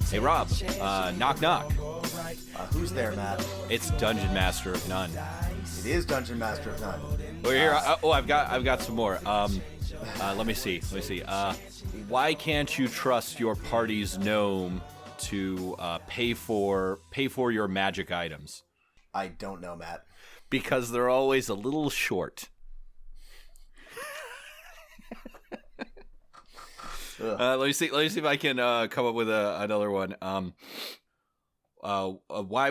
Hey, Rob, knock, knock. Who's there, Matt? It's Dungeon Master of None. It is Dungeon Master of None. We're here. I've got some more. Let me see. Why can't you trust your party's gnome to pay for your magic items? I don't know, Matt. Because they're always a little short. Let me see if I can come up with another one. Why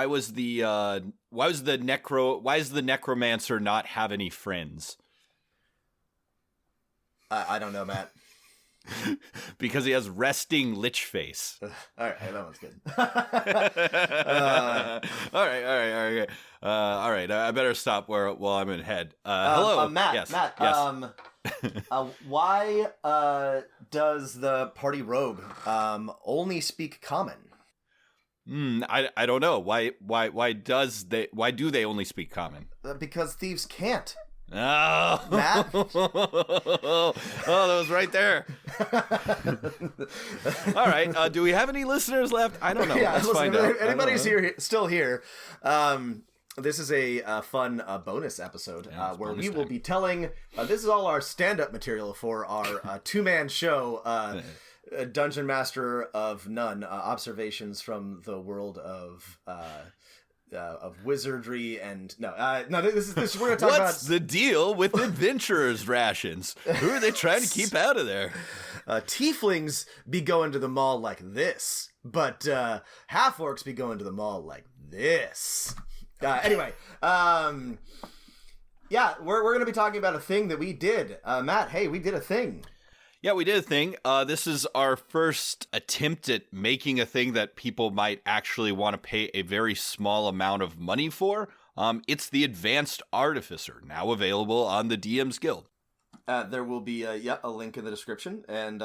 is the necromancer not have any friends? I don't know, Matt. Because he has resting lich face. All right, that one's good. All right. I better stop while I'm in head. Hello, Matt. Yes. Matt. Yes. Why does the party rogue only speak common? I don't know. Why do they only speak common? Because thieves can't. Oh, Matt? Oh, that was right there. All right. Do we have any listeners left? I don't know. Yeah, Let's listen, find out. if anybody's still here, this is a fun bonus episode where we will be telling. This is all our stand-up material for our two-man show. Dungeon Master of None, observations from the world of wizardry and no. This we're gonna talk about. What's the deal with adventurers' rations? Who are they trying to keep out of there? Tieflings be going to the mall like this, but half-orcs be going to the mall like this. Anyway, yeah, we're gonna be talking about a thing that we did. Matt, hey, we did a thing. Yeah, we did a thing. This is our first attempt at making a thing that people might actually want to pay a very small amount of money for. It's the Advanced Artificer, now available on the DM's Guild. There will be a link in the description. And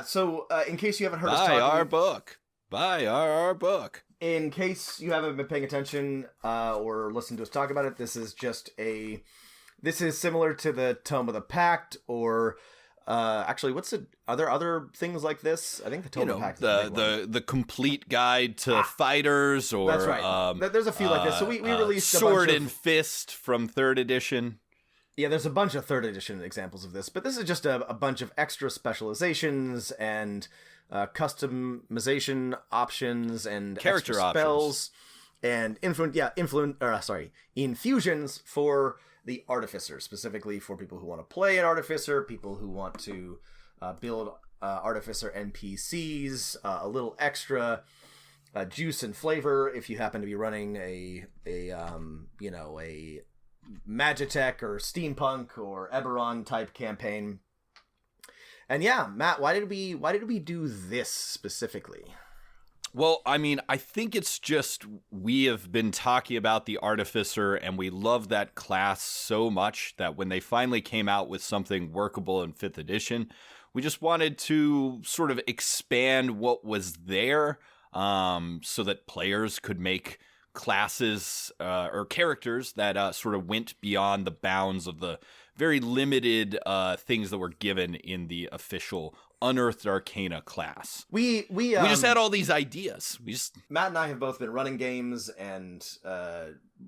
so in case you haven't heard us Buy talking... Buy our book. In case you haven't been paying attention or listened to us talk about it, this is similar to the Tome of the Pact or... actually, are there other things like this? I think the Tome of the Pact is the complete guide to fighters, or that's right. There's a few like this. So we released Sword and Fist from 3rd edition. Yeah, there's a bunch of 3rd edition examples of this, but this is just a bunch of extra specializations and customization options and character spells and infusions for the Artificer, specifically for people who want to play an Artificer, people who want to build Artificer NPCs, a little extra juice and flavor if you happen to be running a Magitech or Steampunk or Eberron type campaign. And yeah, Matt, why did we do this specifically? Well, I mean, I think it's just we have been talking about the Artificer, and we love that class so much that when they finally came out with something workable in 5th edition, we just wanted to sort of expand what was there so that players could make classes or characters that sort of went beyond the bounds of the very limited things that were given in the official Unearthed Arcana class. We just had all these ideas. Matt and I have both been running games and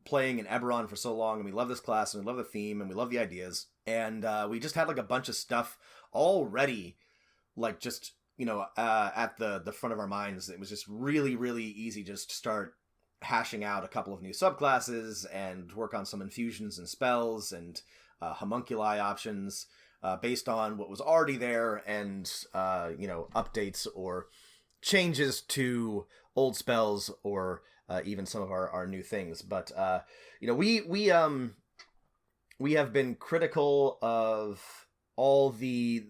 playing in Eberron for so long, and we love this class, and we love the theme, and we love the ideas, and we just had like a bunch of stuff already, like just at the front of our minds. It was just really, really easy just to start hashing out a couple of new subclasses and work on some infusions and spells and homunculi options. Based on what was already there and, updates or changes to old spells or even some of our new things. But, we have been critical of all the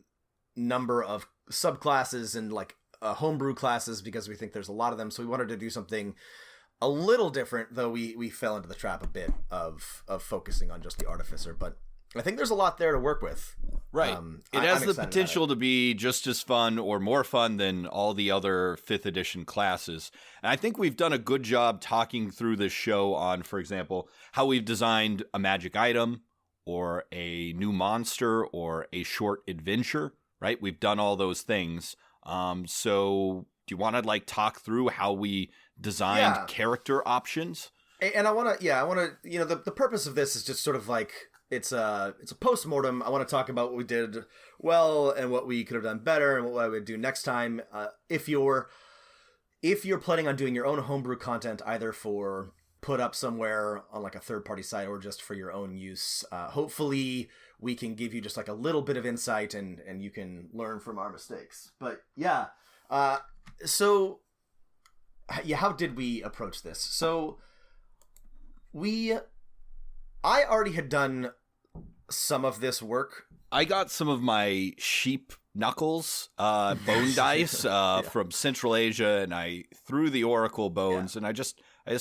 number of subclasses and like homebrew classes because we think there's a lot of them. So we wanted to do something a little different, though we fell into the trap a bit of focusing on just the Artificer. But I think there's a lot there to work with. Right. It has the potential to be just as fun or more fun than all the other 5th edition classes. And I think we've done a good job talking through this show on, for example, how we've designed a magic item or a new monster or a short adventure, right? We've done all those things. So do you want to like talk through how we designed character options? And I want to, the purpose of this is just sort of like, it's a post-mortem. I want to talk about what we did well and what we could have done better and what I would do next time. If you're planning on doing your own homebrew content, either for put up somewhere on like a third-party site or just for your own use, hopefully we can give you just like a little bit of insight and you can learn from our mistakes. But yeah, so how did we approach this? So I already had done some of this work. I got some of my sheep knuckles bone dice from Central Asia, and I threw the oracle bones, and I just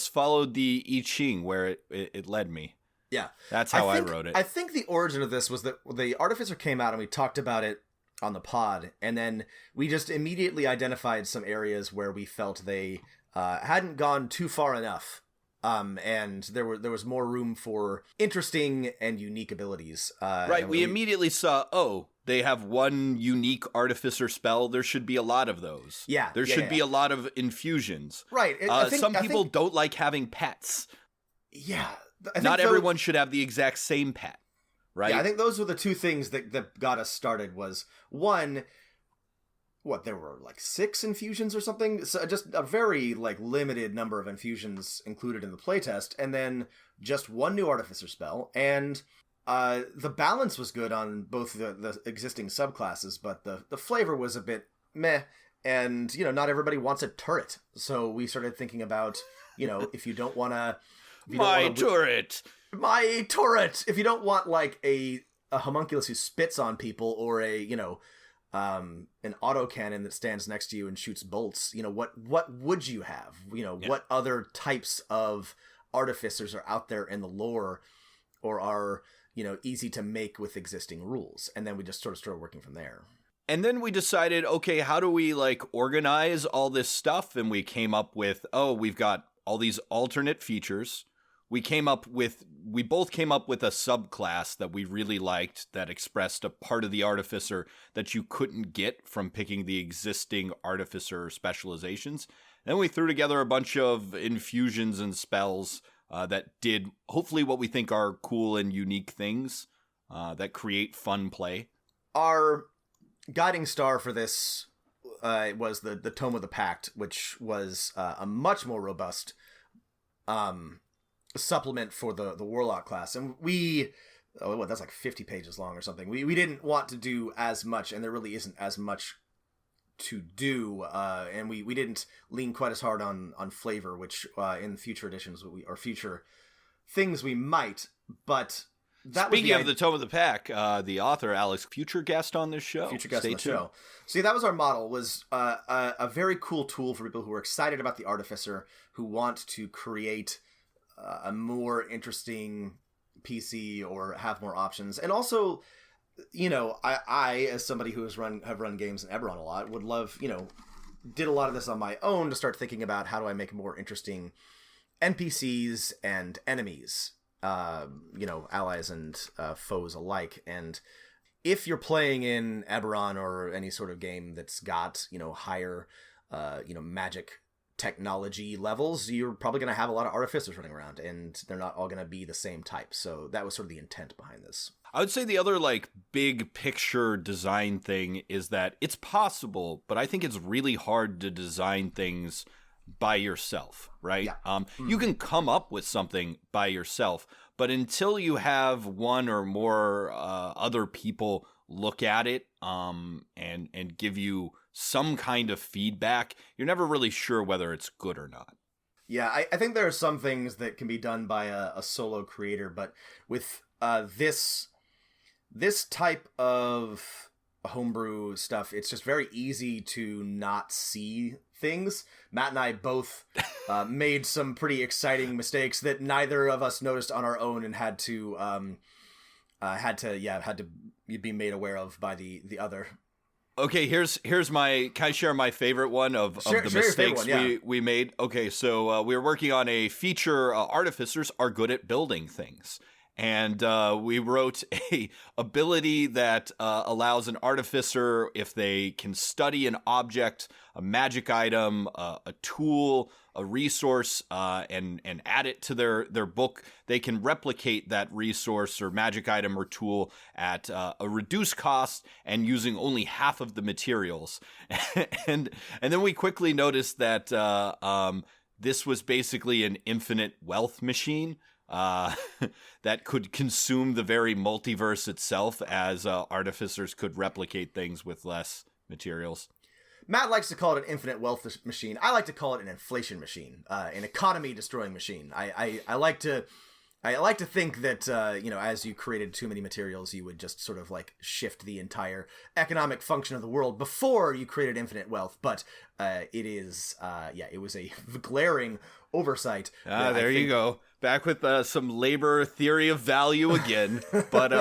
followed the I Ching where it led me. Yeah. That's how I wrote it. I think the origin of this was that the Artificer came out and we talked about it on the pod, and then we just immediately identified some areas where we felt they hadn't gone too far enough. And there was more room for interesting and unique abilities. Right, we immediately saw, they have one unique artificer spell. There should be a lot of those. Yeah, there should be a lot of infusions. Right. Some people don't like having pets. Yeah, not everyone should have the exact same pet. Right. Yeah, I think those were the two things that got us started. Was one, there were like 6 infusions or something? So just a very like limited number of infusions included in the playtest, and then just one new artificer spell. And the balance was good on both the existing subclasses, but the flavor was a bit meh. And, not everybody wants a turret. So we started thinking about, if you don't want to... My turret! If you don't want like a homunculus who spits on people or an autocannon that stands next to you and shoots bolts, what would you have? What other types of artificers are out there in the lore or are, easy to make with existing rules? And then we just sort of started working from there. And then we decided, okay, how do we like organize all this stuff? And we came up with, we've got all these alternate features. We both came up with a subclass that we really liked that expressed a part of the artificer that you couldn't get from picking the existing artificer specializations. Then we threw together a bunch of infusions and spells that did hopefully what we think are cool and unique things that create fun play. Our guiding star for this was the Tome of the Pact, which was a much more robust supplement for the Warlock class. And that's like 50 pages long or something. We didn't want to do as much, and there really isn't as much to do, and we didn't lean quite as hard on flavor, which in future editions or future things we might. But speaking of the Tome of the Pack, the author Alex, future guest on this show. Future guest on the show. See, that was our model. Was a very cool tool for people who are excited about the Artificer, who want to create a more interesting PC or have more options. And also, I as somebody who have run games in Eberron a lot, would love, did a lot of this on my own to start thinking about how do I make more interesting NPCs and enemies, allies and foes alike. And if you're playing in Eberron or any sort of game that's got, higher, magic technology levels, you're probably going to have a lot of artificers running around, and they're not all going to be the same type. So that was sort of the intent behind this. I would say the other like big picture design thing is that it's possible, but I think it's really hard to design things by yourself, right? Yeah. You can come up with something by yourself, but until you have one or more other people look at it and give you some kind of feedback, you're never really sure whether it's good or not. Yeah, I think there are some things that can be done by a solo creator, but with this type of homebrew stuff, it's just very easy to not see things. Matt and I both made some pretty exciting mistakes that neither of us noticed on our own and had to be made aware of by the other. Okay, here's my. Can I share my favorite one of the mistakes we made? Okay, so we were working on a feature. Artificers are good at building things, And we wrote a ability that allows an artificer, if they can study an object, a magic item, a tool, a resource, and add it to their book, they can replicate that resource or magic item or tool at a reduced cost and using only half of the materials. and then we quickly noticed that this was basically an infinite wealth machine. That could consume the very multiverse itself, as artificers could replicate things with less materials. Matt likes to call it an infinite wealth machine. I like to call it an inflation machine, an economy destroying machine. I like to think that as you created too many materials, you would just sort of like shift the entire economic function of the world before you created infinite wealth. But it was a glaring oversight. There you go. Back with some labor theory of value again. But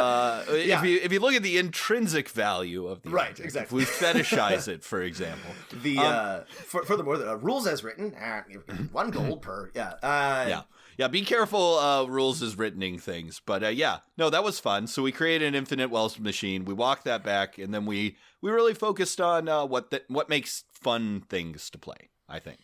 if you look at the intrinsic value of the right, object, exactly. if we fetishize it, for example. Furthermore, the rules as written, 1 gold per. Yeah, be careful, rules as writtening things. But that was fun. So we created an infinite wealth machine. We walked that back, and then we really focused on what makes fun things to play, I think.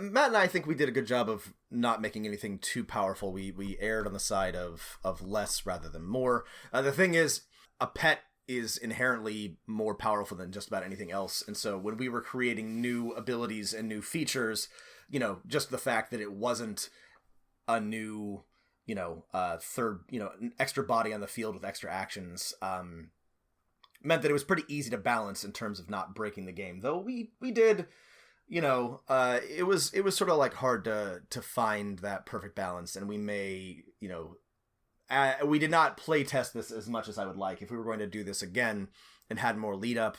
Matt and I think we did a good job of not making anything too powerful. We erred on the side of less rather than more. The thing is, a pet is inherently more powerful than just about anything else. And so when we were creating new abilities and new features, just the fact that it wasn't a new, third, an extra body on the field with extra actions, meant that it was pretty easy to balance in terms of not breaking the game. Though we did, it was sort of like hard to find that perfect balance, and we may, we did not play test this as much as I would like. If we were going to do this again and had more lead up,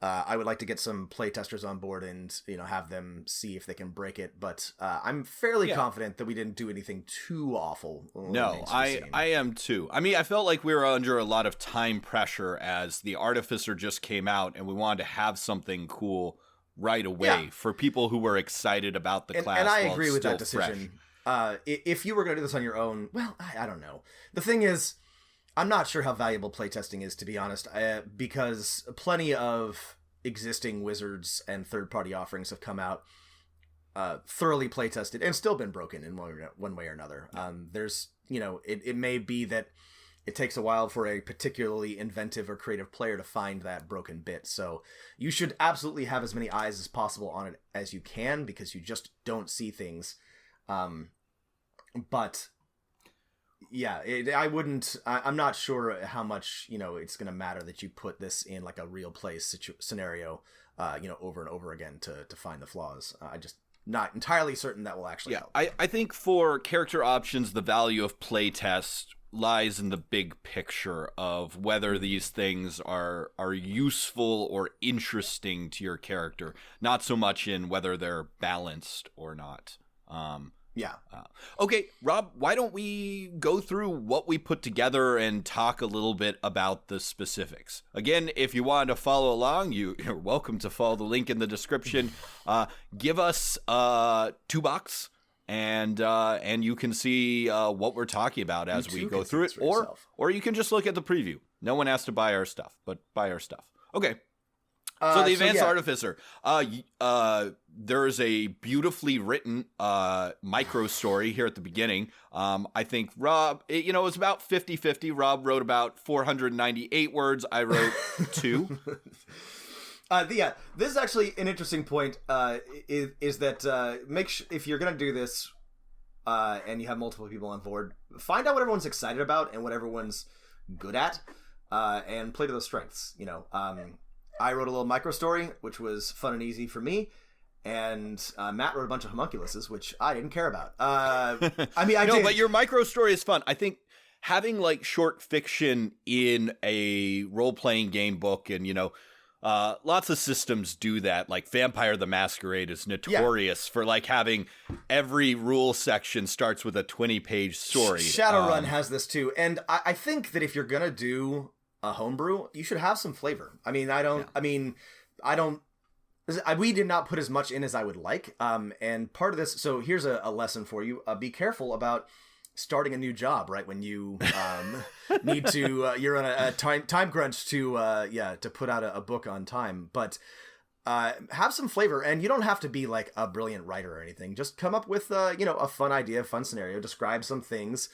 I would like to get some play testers on board and, have them see if they can break it. But I'm fairly confident that we didn't do anything too awful. No, I am too. I mean, I felt like we were under a lot of time pressure as the Artificer just came out, and we wanted to have something cool right away for people who were excited about the class. And I agree with that decision. If you were going to do this on your own, well, I don't know. The thing is, I'm not sure how valuable playtesting is, to be honest, because plenty of existing Wizards and third-party offerings have come out thoroughly playtested and still been broken in one way or another. There's, it may be that it takes a while for a particularly inventive or creative player to find that broken bit. So you should absolutely have as many eyes as possible on it as you can, because you just don't see things. But yeah, I'm not sure how much, it's going to matter that you put this in like a real play scenario, over and over again to find the flaws. I just not entirely certain that will actually help. I think for character options, the value of playtest lies in the big picture of whether these things are useful or interesting to your character, not so much in whether they're balanced or not. Okay, Rob, why don't we go through what we put together and talk a little bit about the specifics? Again, if you want to follow along, you're welcome to follow the link in the description. Give us $2 and you can see what we're talking about as we go through it, or you can just look at the preview. No one has to buy our stuff, but buy our stuff. Okay. So the Advanced Artificer, there's a beautifully written micro story here at the beginning. I think Rob, it was about 50-50. Rob wrote about 498 words. I wrote 2. This is actually an interesting point, is that if you're going to do this and you have multiple people on board, find out what everyone's excited about and what everyone's good at, and play to those strengths. I wrote a little micro story, which was fun and easy for me, and Matt wrote a bunch of homunculuses, which I didn't care about. But your micro story is fun. I think having like short fiction in a role-playing game book, and lots of systems do that. Like Vampire the Masquerade is notorious for like having every rule section starts with a 20-page story. Shadowrun has this too, and I think that if you're gonna do a homebrew, you should have some flavor. We did not put as much in as I would like. And part of this, so here's a lesson for you. Be careful about starting a new job, right? When you need to, you're on a time crunch to put out a book on time. But have some flavor, and you don't have to be like a brilliant writer or anything. Just come up with a fun idea, fun scenario, describe some things,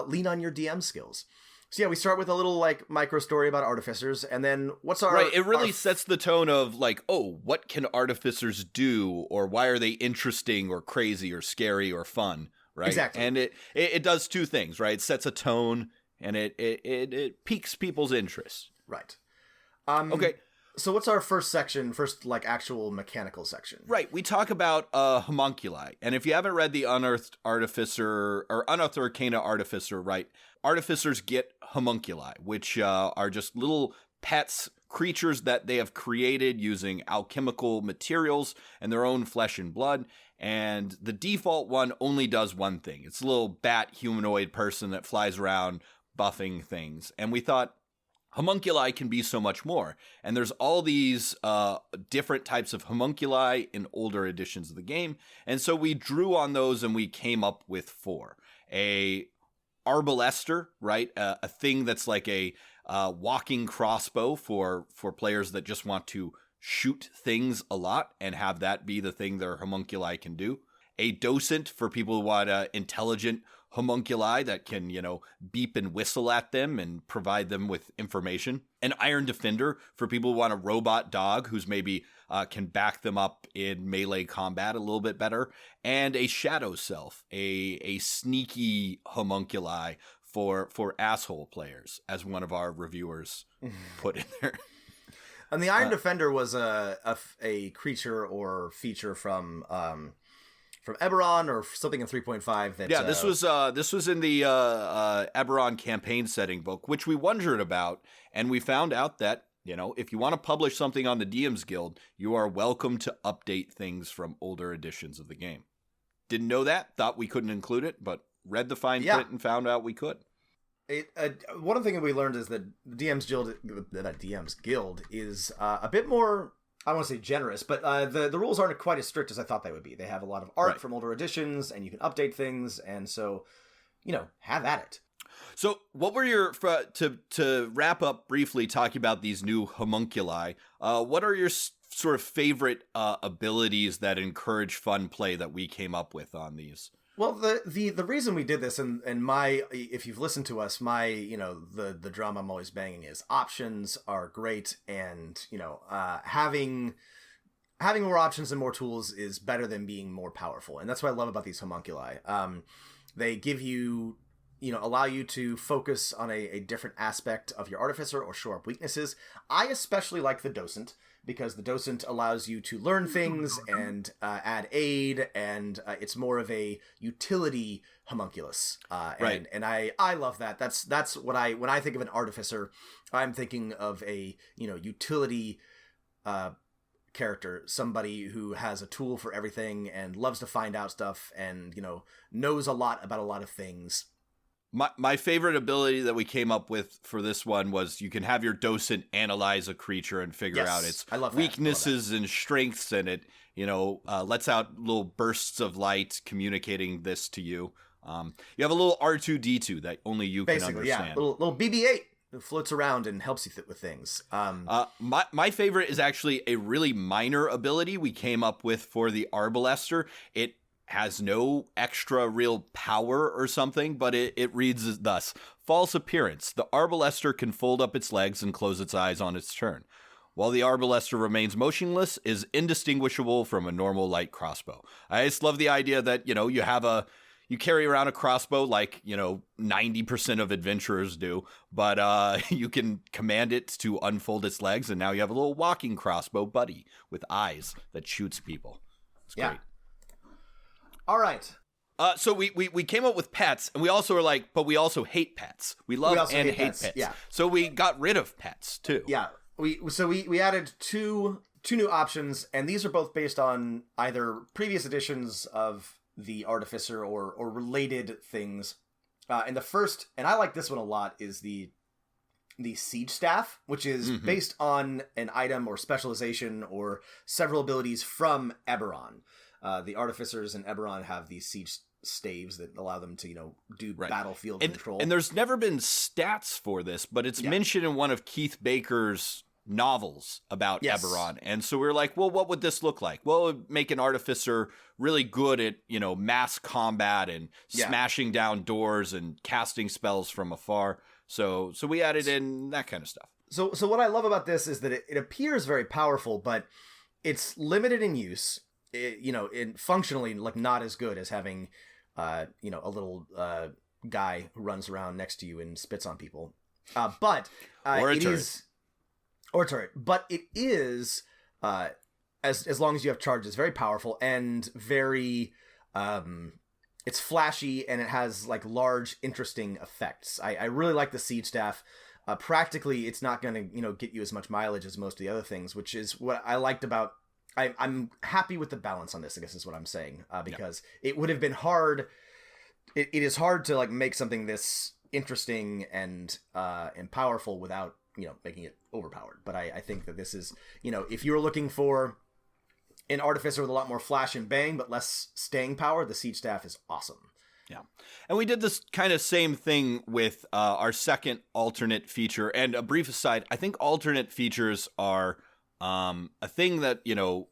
lean on your DM skills. So yeah, we start with a little like micro story about artificers, and then what's our right? It really sets the tone of like, oh, what can artificers do, or why are they interesting, or crazy, or scary, or fun, right? Exactly. And it does two things, right? It sets a tone, and it piques people's interest. Right. Okay. So what's our first like actual mechanical section? Right, we talk about homunculi, and if you haven't read the Unearthed Artificer or Unearthed Arcana Artificer, right, artificers get homunculi, which are just little pets, creatures that they have created using alchemical materials and their own flesh and blood, and the default one only does one thing. It's a little bat humanoid person that flies around buffing things, and we thought, homunculi can be so much more. And there's all these different types of homunculi in older editions of the game. And so we drew on those and we came up with 4. A arbalester, right? A thing that's like a walking crossbow for players that just want to shoot things a lot and have that be the thing their homunculi can do. A docent for people who want intelligent homunculi that can, beep and whistle at them and provide them with information. An iron defender for people who want a robot dog who's maybe can back them up in melee combat a little bit better. And a shadow self, a sneaky homunculi for asshole players, as one of our reviewers put in there. And the iron defender was a creature or feature from Eberron or something in 3.5. This was in the Eberron campaign setting book, which we wondered about, and we found out that if you want to publish something on the DM's Guild, you are welcome to update things from older editions of the game. Didn't know that, thought we couldn't include it, but read the fine print and found out we could. One thing that we learned is that DM's Guild is a bit more, I want to say generous, but the rules aren't quite as strict as I thought they would be. They have a lot of art from older editions, and you can update things, and so, have at it. So what were your, to wrap up briefly talking about these new homunculi, what are your sort of favorite abilities that encourage fun play that we came up with on these? Well, the reason we did this, and if you've listened to us, the drum I'm always banging is options are great, and having more options and more tools is better than being more powerful, and that's what I love about these homunculi. They give you, allow you to focus on a different aspect of your artificer or shore up weaknesses. I especially like the docent, because the docent allows you to learn things and add aid, and it's more of a utility homunculus. Right. And I love that. That's what when I think of an artificer, I'm thinking of a utility character, somebody who has a tool for everything and loves to find out stuff and knows a lot about a lot of things. My favorite ability that we came up with for this one was you can have your docent analyze a creature and figure out its weaknesses and strengths, and it lets out little bursts of light communicating this to you. You have a little R2-D2 that only you can understand. Yeah, little BB-8 that floats around and helps you with things. My favorite is actually a really minor ability we came up with for the Arbalester. It has no extra real power or something, but it reads thus. False appearance. The Arbalester can fold up its legs and close its eyes on its turn. While the Arbalester remains motionless, is indistinguishable from a normal light crossbow. I just love the idea that, you carry around a crossbow like, 90% of adventurers do, but you can command it to unfold its legs, and now you have a little walking crossbow buddy with eyes that shoots people. It's great. All right. So we came up with pets, and we also were like, but we also hate pets. We love and hate pets. Yeah. So we got rid of pets too. Yeah. We added two new options, and these are both based on either previous editions of the Artificer or related things. And the first, and I like this one a lot, is the Siege Staff, which is based on an item or specialization or several abilities from Eberron. The Artificers in Eberron have these Siege staves that allow them to, do Right. battlefield control. And there's never been stats for this, but it's mentioned in one of Keith Baker's novels about Eberron. And so we were like, well, what would this look like? Well, it would make an artificer really good at, mass combat and smashing down doors and casting spells from afar. So we added in that kind of stuff. So what I love about this is that it appears very powerful, but it's limited in use. Functionally, like, not as good as having, a little guy who runs around next to you and spits on people. But or a it turret. is, or a turret. But it is, as long as you have charges, very powerful and very. It's flashy and it has like large, interesting effects. I really like the siege staff. Practically, it's not going to get you as much mileage as most of the other things, which is what I liked about. I'm happy with the balance on this, I guess is what I'm saying, because it would have been hard. It is hard to like make something this interesting and powerful without making it overpowered. But I think that this is if you're looking for an artificer with a lot more flash and bang but less staying power, the siege staff is awesome. Yeah. And we did this kind of same thing with our second alternate feature. And a brief aside, I think alternate features are a thing that,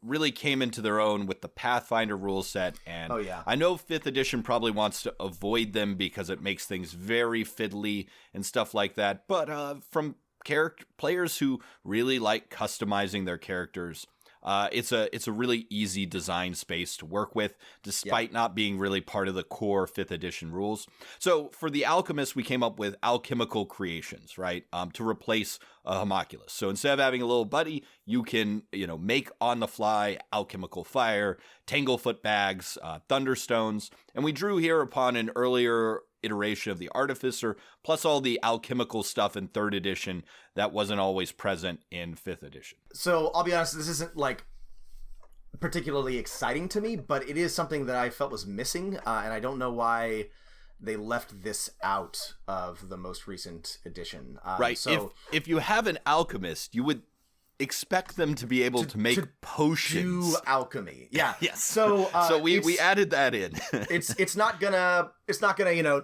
really came into their own with the Pathfinder rule set. And I know 5th edition probably wants to avoid them because it makes things very fiddly and stuff like that. But from players who really like customizing their characters, it's a really easy design space to work with, despite not being really part of the core 5th edition rules. So for the Alchemist, we came up with alchemical creations, right? To replace a homunculus. So instead of having a little buddy, you can, make on the fly alchemical fire, tanglefoot bags, thunderstones. And we drew here upon an earlier iteration of the Artificer, plus all the alchemical stuff in 3rd edition that wasn't always present in 5th edition. So I'll be honest, this isn't like particularly exciting to me, but it is something that I felt was missing, and I don't know why they left this out of the most recent edition. Right. So if you have an alchemist, you would expect them to be able to make potions. Do alchemy. Yeah. Yes. So we added that in. it's not gonna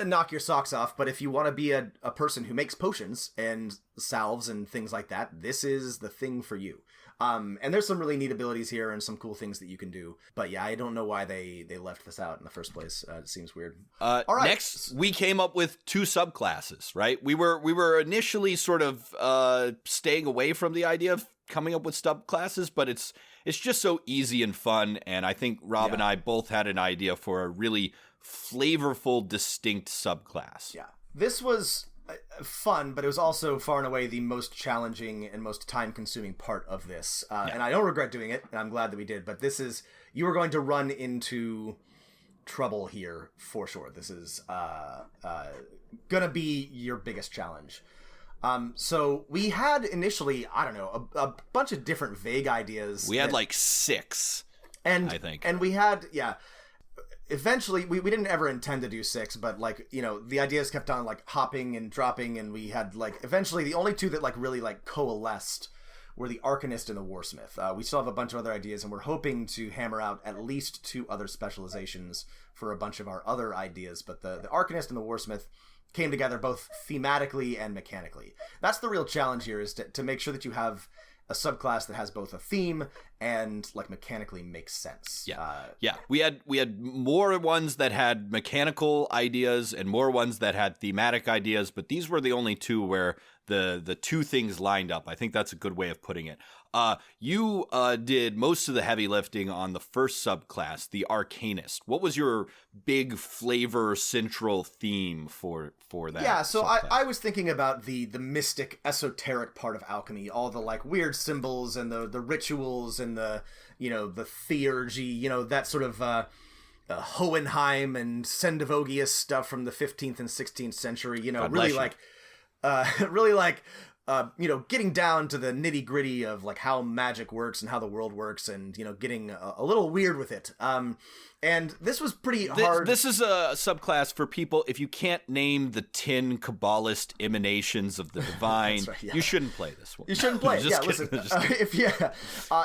knock your socks off, but if you want to be a person who makes potions and salves and things like that, this is the thing for you. And there's some really neat abilities here and some cool things that you can do. But yeah, I don't know why they left this out in the first place. It seems weird. All right. Next, we came up with 2 subclasses, right? We were initially sort of staying away from the idea of coming up with subclasses, but it's just so easy and fun. And I think Rob and I both had an idea for a really flavorful, distinct subclass. Yeah. This was fun, but it was also far and away the most challenging and most time-consuming part of this. And I don't regret doing it, and I'm glad that we did, but you are going to run into trouble here for sure. This is gonna be your biggest challenge. So we had initially, I don't know, a bunch of different vague ideas. We had like 6, I think. And we had, eventually, we didn't ever intend to do 6, but like, the ideas kept on like hopping and dropping, and we had like, eventually the only 2 that like really like coalesced were the Arcanist and the Warsmith. We still have a bunch of other ideas, and we're hoping to hammer out at least 2 other specializations for a bunch of our other ideas, but the Arcanist and the Warsmith came together both thematically and mechanically. That's the real challenge here, is to make sure that you have a subclass that has both a theme and like mechanically makes sense. We had more ones that had mechanical ideas and more ones that had thematic ideas, but these were the only 2 where the 2 things lined up. I think that's a good way of putting it. You did most of the heavy lifting on the first subclass, the Arcanist. What was your big flavor central theme for that? Yeah, so I was thinking about the mystic, esoteric part of alchemy, all the like weird symbols and the rituals and the the theurgy, that sort of Hohenheim and Sendivogius stuff from the 15th and 16th century. Really like getting down to the nitty gritty of like how magic works and how the world works, and getting a little weird with it. And this was pretty hard. This is a subclass for people. If you can't name the 10 Kabbalist emanations of the divine, right, yeah. You shouldn't play this one. You shouldn't play it. Yeah, kidding, listen.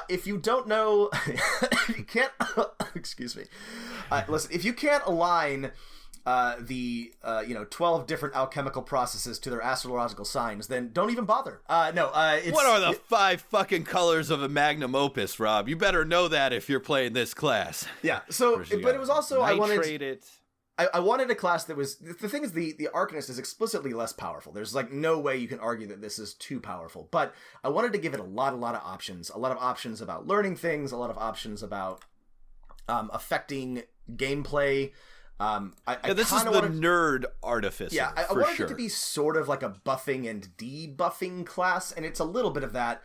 If you don't know, if you can't. Excuse me. Listen, if you can't align the 12 different alchemical processes to their astrological signs, then don't even bother. What are the 5 fucking colors of a magnum opus, Rob? You better know that if you're playing this class. Yeah. So, but it was also I wanted a class that was, the thing is, the Arcanist is explicitly less powerful. There's like no way you can argue that this is too powerful. But I wanted to give it a lot of options. A lot of options about learning things. A lot of options about affecting gameplay. This is the nerd artificer. Yeah, I wanted it to be sort of like a buffing and debuffing class, and it's a little bit of that.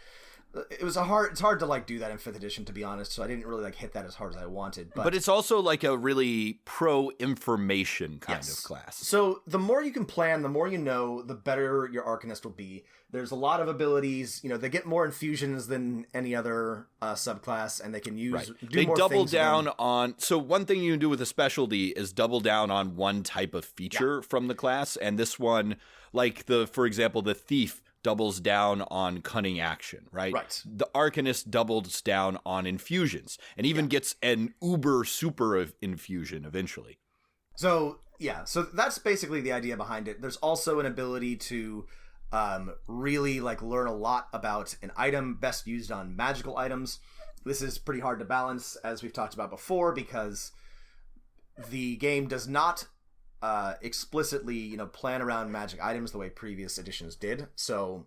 It's hard to like do that in 5th edition, to be honest. So I didn't really like hit that as hard as I wanted. But it's also like a really pro-information kind of class. So the more you can plan, the more you know, the better your Arcanist will be. There's a lot of abilities. They get more infusions than any other subclass, and they can use. Right. Do they more double things down on. So one thing you can do with a specialty is double down on one type of feature from the class, and this one, like for example, the thief doubles down on cunning action, right? Right. The Arcanist doubles down on infusions, and even gets an uber super of infusion eventually. So that's basically the idea behind it. There's also an ability to really like learn a lot about an item best used on magical items. This is pretty hard to balance, as we've talked about before, because the game does not explicitly plan around magic items the way previous editions did. So,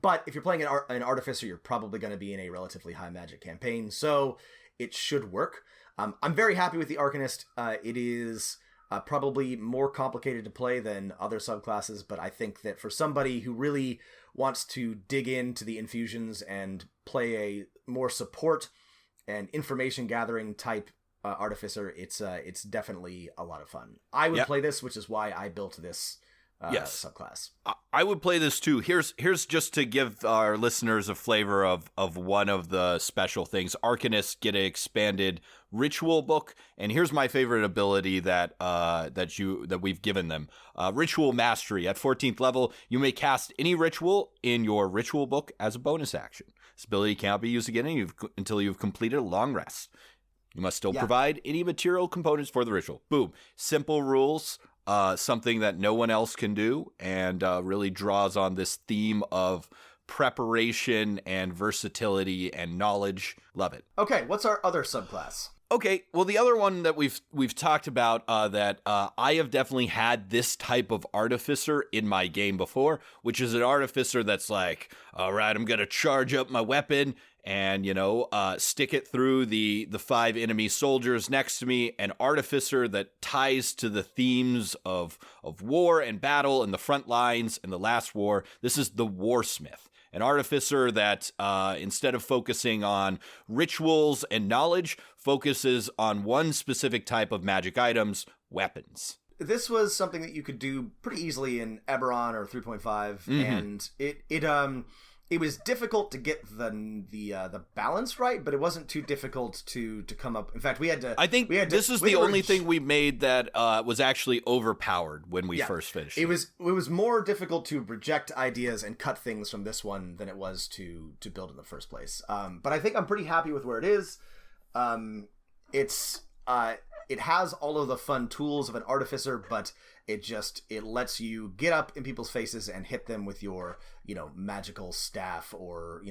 but if you're playing an artificer, you're probably going to be in a relatively high magic campaign, so it should work. I'm very happy with the Arcanist. It is probably more complicated to play than other subclasses, but I think that for somebody who really wants to dig into the infusions and play a more support and information gathering type artificer, it's definitely a lot of fun. I would play this, which is why I built this subclass. I would play this too. Here's just to give our listeners a flavor of one of the special things. Arcanists get an expanded ritual book, and here's my favorite ability that we've given them. Ritual Mastery. At 14th level, you may cast any ritual in your ritual book as a bonus action. This ability cannot be used again until you've completed a long rest. You must still provide any material components for the ritual. Boom. Simple rules, something that no one else can do, and really draws on this theme of preparation and versatility and knowledge. Love it. Okay, what's our other subclass? Okay, well, the other one that we've talked about that I have definitely had this type of artificer in my game before, which is an artificer that's like, all right, I'm going to charge up my weapon and, stick it through the 5 enemy soldiers next to me. An artificer that ties to the themes of war and battle and the front lines and the last war. This is the Warsmith. An artificer that, instead of focusing on rituals and knowledge, focuses on one specific type of magic items, weapons. This was something that you could do pretty easily in Eberron or 3.5, and it was difficult to get the balance right, but it wasn't too difficult to come up. In fact, this is the only thing we made that was actually overpowered when we first finished. It was more difficult to reject ideas and cut things from this one than it was to build in the first place. But I think I'm pretty happy with where it is. It has all of the fun tools of an artificer, but it lets you get up in people's faces and hit them with your, magical staff, or,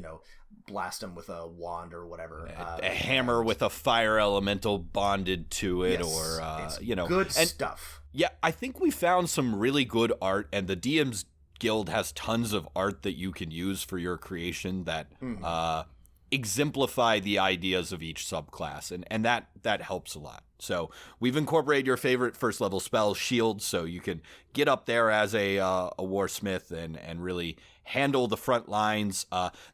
blast them with a wand or whatever. A hammer with a fire elemental bonded to it, or, good stuff. Yeah, I think we found some really good art, and the DM's Guild has tons of art that you can use for your creation that, exemplify the ideas of each subclass, and that helps a lot. So we've incorporated your favorite first level spell, Shield, so you can get up there as a Warsmith and really handle the front lines.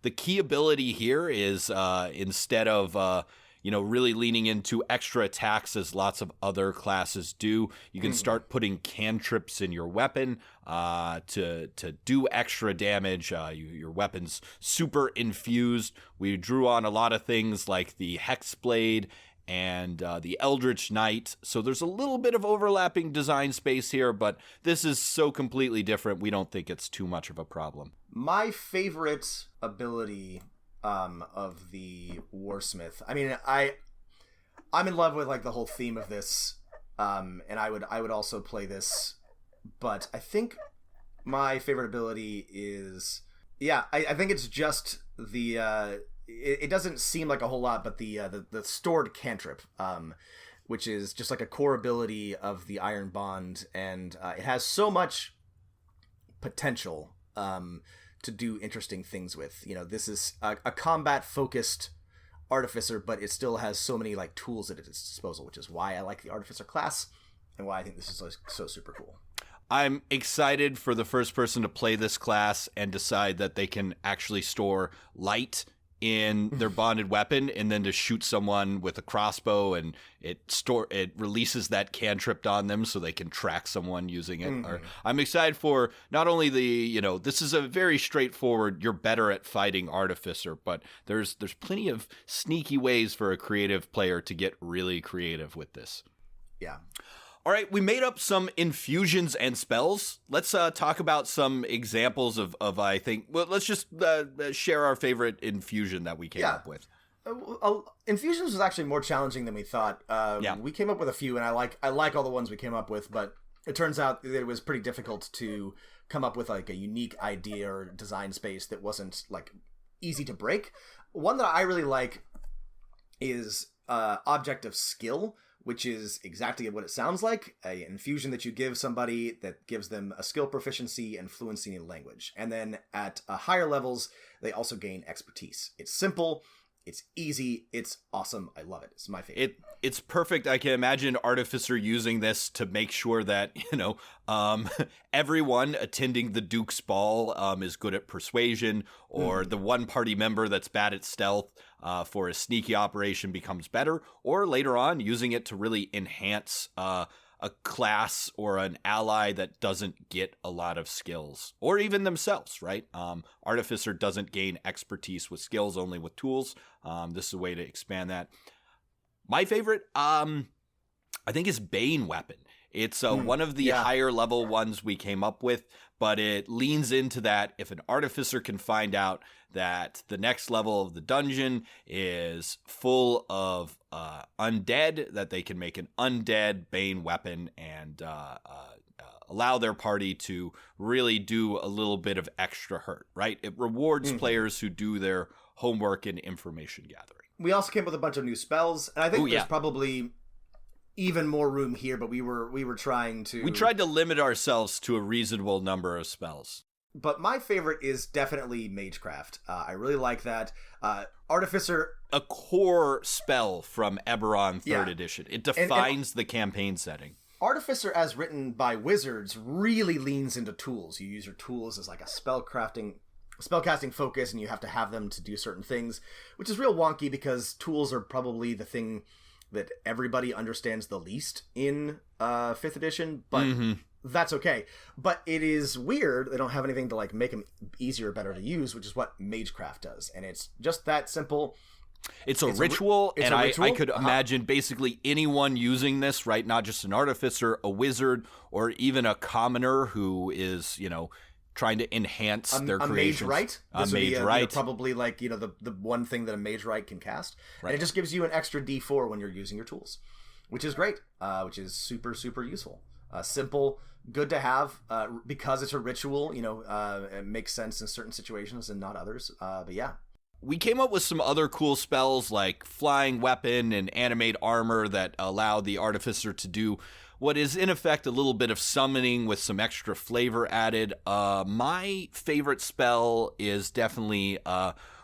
The key ability here is instead of really leaning into extra attacks as lots of other classes do. You can start putting cantrips in your weapon to do extra damage. Your weapon's super infused. We drew on a lot of things like the Hexblade and the Eldritch Knight. So there's a little bit of overlapping design space here, but this is so completely different, we don't think it's too much of a problem. My favorite ability of the Warsmith, I mean, I'm in love with like the whole theme of this, and I would also play this, but I think my favorite ability is, I think it's just the it doesn't seem like a whole lot, but the stored cantrip, which is just like a core ability of the Iron Bond, and it has so much potential to do interesting things with. This is a combat focused artificer, but it still has so many like tools at its disposal, which is why I like the artificer class and why I think this is so super cool. I'm excited for the first person to play this class and decide that they can actually store light in their bonded weapon, and then to shoot someone with a crossbow, and it releases that cantrip on them so they can track someone using it. Or I'm excited for not only this is a very straightforward, you're better at fighting artificer, but there's plenty of sneaky ways for a creative player to get really creative with this. Yeah. All right, we made up some infusions and spells. Let's talk about some examples of I think, well, let's just share our favorite infusion that we came up with. Infusions was actually more challenging than we thought. We came up with a few, and I like all the ones we came up with, but it turns out that it was pretty difficult to come up with like a unique idea or design space that wasn't like easy to break. One that I really like is Object of Skill, which is exactly what it sounds like, an infusion that you give somebody that gives them a skill proficiency and fluency in language. And then at higher levels, they also gain expertise. It's simple, it's easy, it's awesome. I love it. It's my favorite. It's perfect. I can imagine Artificer using this to make sure that, everyone attending the Duke's Ball is good at persuasion, or the one party member that's bad at stealth for a sneaky operation becomes better, or later on using it to really enhance a class or an ally that doesn't get a lot of skills, or even themselves, right? Artificer doesn't gain expertise with skills, only with tools. This is a way to expand that. My favorite, I think, is Bane Weapon. It's one of the higher level ones we came up with, but it leans into that. If an artificer can find out that the next level of the dungeon is full of undead, that they can make an undead Bane weapon and allow their party to really do a little bit of extra hurt, right? It rewards players who do their homework and information gathering. We also came up with a bunch of new spells, and I think there's probably even more room here, but we were trying to... We tried to limit ourselves to a reasonable number of spells. But my favorite is definitely Magecraft. I really like that. Artificer... A core spell from Eberron 3rd edition. It defines the campaign setting. Artificer, as written by wizards, really leans into tools. You use your tools as like a spellcasting focus, and you have to have them to do certain things, which is real wonky because tools are probably the thing that everybody understands the least in 5th edition, but that's okay. But it is weird. They don't have anything to like make them easier or better to use, which is what Magecraft does. And it's just that simple. It's a ritual, and I could imagine basically anyone using this, right? Not just an artificer, a wizard, or even a commoner who is, trying to enhance their creations. A mage right? A mage right. Probably like, the one thing that a mage right can cast. Right. And it just gives you an extra D4 when you're using your tools, which is great, which is super, super useful. Simple, good to have, because it's a ritual, it makes sense in certain situations and not others. But yeah. We came up with some other cool spells like Flying Weapon and Animate Armor that allow the Artificer to do what is in effect a little bit of summoning with some extra flavor added. My favorite spell is definitely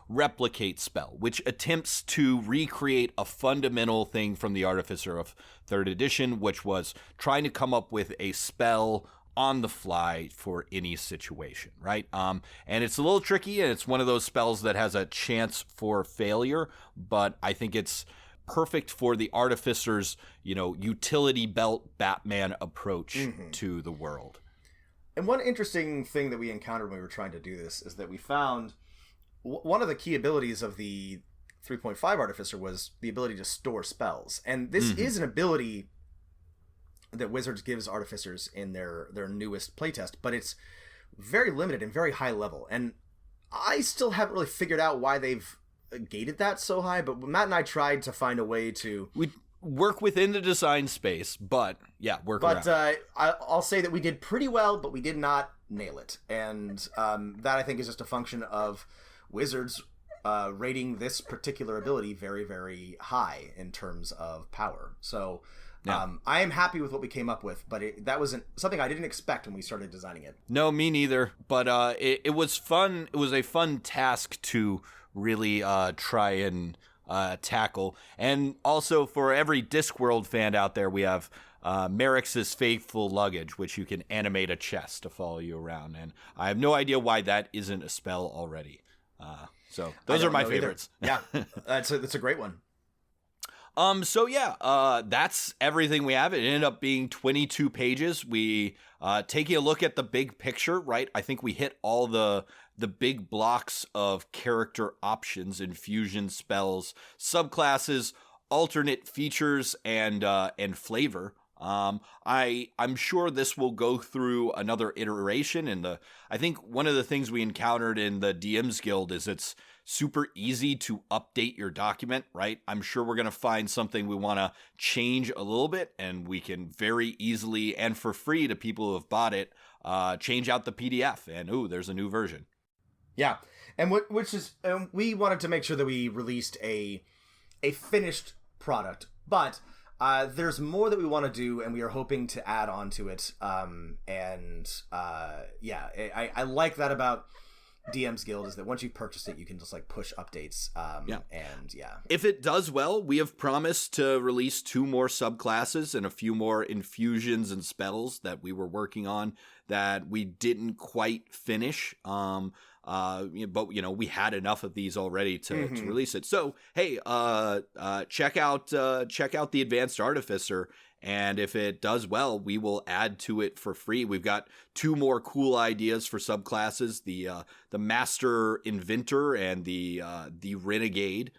Replicate spell, which attempts to recreate a fundamental thing from the Artificer of 3rd edition, which was trying to come up with a spell on the fly for any situation, right? And it's a little tricky, and it's one of those spells that has a chance for failure, but I think it's perfect for the Artificer's, utility belt Batman approach to the world. And one interesting thing that we encountered when we were trying to do this is that we found one of the key abilities of the 3.5 Artificer was the ability to store spells. And this is an ability that Wizards gives Artificers in their newest playtest, but it's very limited and very high level. And I still haven't really figured out why they've gated that so high, but Matt and I tried to find a way to... We work within the design space, but around. But I'll say that we did pretty well, but we did not nail it. And that, I think, is just a function of Wizards rating this particular ability very, very high in terms of power. So I am happy with what we came up with, but that wasn't something I didn't expect when we started designing it. No, me neither. But it was fun. It was a fun task to really try and tackle. And also, for every Discworld fan out there, we have Merrick's Faithful Luggage, which you can animate a chest to follow you around. And I have no idea why that isn't a spell already. So those are my favorites. Yeah, that's a great one. That's everything we have. It ended up being 22 pages. We taking a look at the big picture, right? I think we hit all the big blocks of character options, infusion spells, subclasses, alternate features, and flavor. I'm sure this will go through another iteration, and I think one of the things we encountered in the DM's Guild is it's super easy to update your document, right? I'm sure we're going to find something we want to change a little bit, and we can very easily and for free to people who have bought it, change out the PDF, and there's a new version. Yeah, and we wanted to make sure that we released a finished product, but there's more that we want to do, and we are hoping to add on to it. I like that about DM's Guild, is that once you've purchased it, you can just push updates. If it does well, we have promised to release 2 more subclasses and a few more infusions and spells that we were working on that we didn't quite finish. But we had enough of these already to release it. So hey, check out the Advanced Artificer, and if it does well, we will add to it for free. We've got 2 more cool ideas for subclasses: the Master Inventor and the Renegade.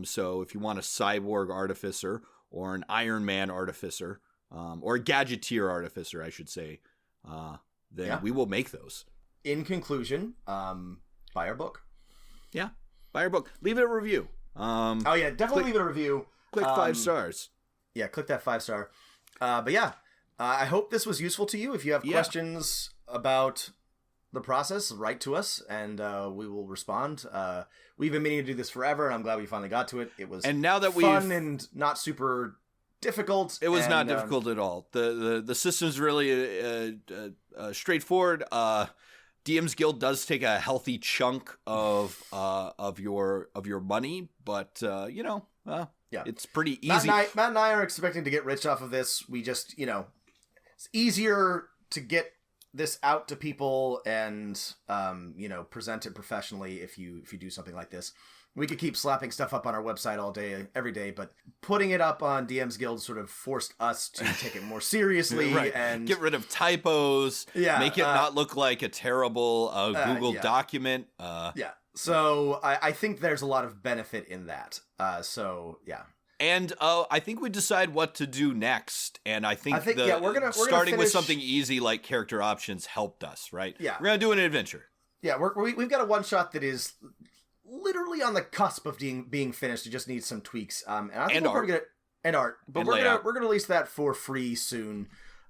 So if you want a Cyborg Artificer or an Iron Man Artificer, or a Gadgeteer Artificer, I should say, then we will make those. In conclusion, buy our book. Yeah, buy our book. Leave it a review. Definitely leave it a review. Click 5 stars. Yeah, click that 5-star. I hope this was useful to you. If you have questions about the process, write to us, and we will respond. We've been meaning to do this forever, and I'm glad we finally got to it. It was fun and not super difficult. It was not difficult at all. The system's really straightforward. DM's Guild does take a healthy chunk of your money, but it's pretty easy. Matt and I are expecting to get rich off of this. We just, it's easier to get this out to people and present it professionally if you do something like this. We could keep slapping stuff up on our website all day, every day, but putting it up on DM's Guild sort of forced us to take it more seriously and get rid of typos. Make it not look like a terrible Google document. So I think there's a lot of benefit in that. And I think we decide what to do next, and I think we're starting with something easy like character options helped us, right? Yeah, we're gonna do an adventure. Yeah, we've got a one shot that is literally on the cusp of being finished. It just needs some tweaks. And art. But we're gonna release that for free soon.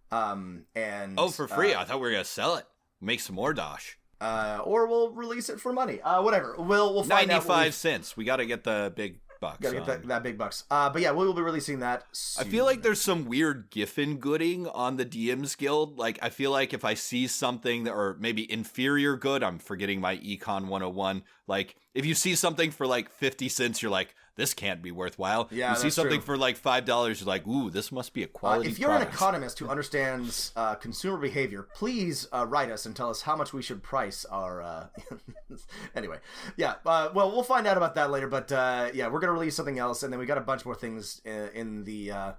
For free? I thought we were gonna sell it, make some more dosh. Or we'll release it for money. Whatever. We'll find 95 cents. We got to get the big bucks. Got to get that big bucks. But yeah, we will be releasing that soon. I feel like there's some weird Giffen gooding on the DM's Guild. I feel like if I see something or maybe inferior good, I'm forgetting my Econ 101. If you see something for 50 cents, you're like, this can't be worthwhile. Yeah, you see that's something true. for like $5, you're like, ooh, this must be a quality if you're product. an economist who understands consumer behavior, please write us and tell us how much we should price our. Anyway, yeah. Well, we'll find out about that later. But yeah, we're gonna release something else, and then we got a bunch more things in the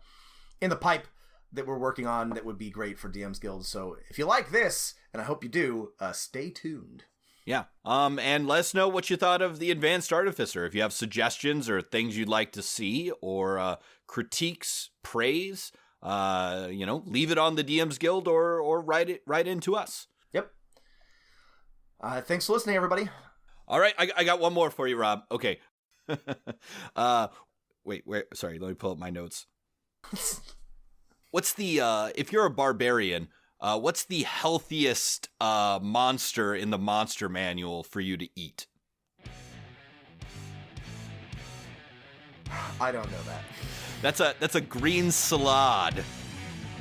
pipe that we're working on that would be great for DM's Guild. So if you like this, and I hope you do, stay tuned. Yeah. And let us know what you thought of the Advanced Artificer. If you have suggestions or things you'd like to see or critiques, praise, leave it on the DM's Guild or write it right into us. Yep. Thanks for listening, everybody. All right. I got one more for you, Rob. Okay. Wait. Sorry. Let me pull up my notes. What's the, if you're a barbarian, what's the healthiest monster in the monster manual for you to eat? I don't know that. That's a green salad.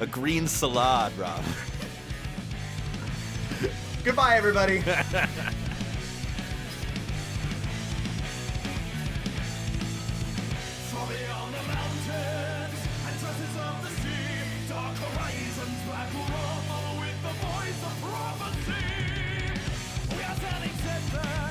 A green salad, Rob. Goodbye, everybody. From beyond the mountains and tresses of the sea, dark horizons, black rumble with the voice of prophecy. We are standing steadfast.